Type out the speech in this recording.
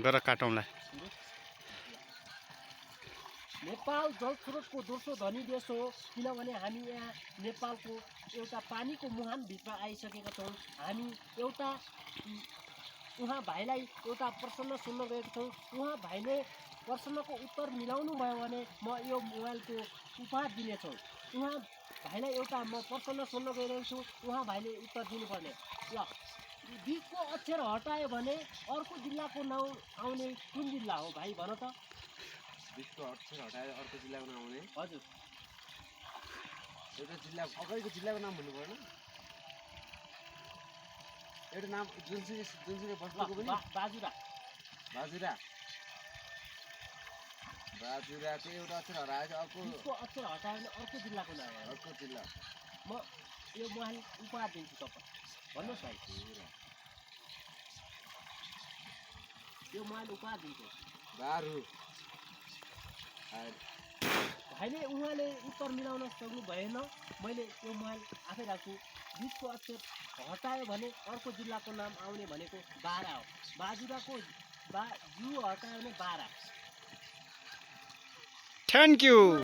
गर काटौँला। नेपाल जल स्रोतको दोस्रो धनी देश हो, किनभने हामी यहाँ नेपालको एउटा पानीको मुहानभित्र आइसकेका छौँ। हामी एउटा उहाँ भाइलाई एउटा प्रश्न सुन्न गएको छौँ। उहाँ भाइले प्रश्नको उत्तर मिलाउनु भयो भने म यो मोबाइलको उपहार दिनेछु। उहाँ भाइलाई एउटा म प्रश्न सुन्न गइरहेको छु, उहाँ भाइले उत्तर दिनुपर्ने। ल, बिचको अक्षर हटायो भने अर्को जिल्लाको नाउँ आउने कुन जिल्ला हो भाइ भन त? बिचको अक्षर हटाएर अर्को जिल्लाको नाम आउने? हजुर, एउटा जिल्ला अगाडिको जिल्लाको नाम भन्नु पर्दैन? एउटा नाम जुनसुकै बस्तीको पनि? बाजुरा। बाजुरा चाहिँ एउटा अक्षर हराएर अर्को बिचको अक्षर हटायो भने अर्को जिल्लाको नाम हो। अर्को जिल्ला। म यो मोबाइल उपहार दिन्छु तपाईँ। भन्नुहोस् भाइ, यो मोबाइल उपहार दिन्छु। गाह्रो भाइले उहाँले उत्तर मिलाउन सक्नु भएन। मैले यो मोबाइल आफै राख्छु। बिचको अक्षर हटायो भने अर्को जिल्लाको नाम आउने भनेको बारा हो। बाजुराको जु हटायो भने बारा। Thank you.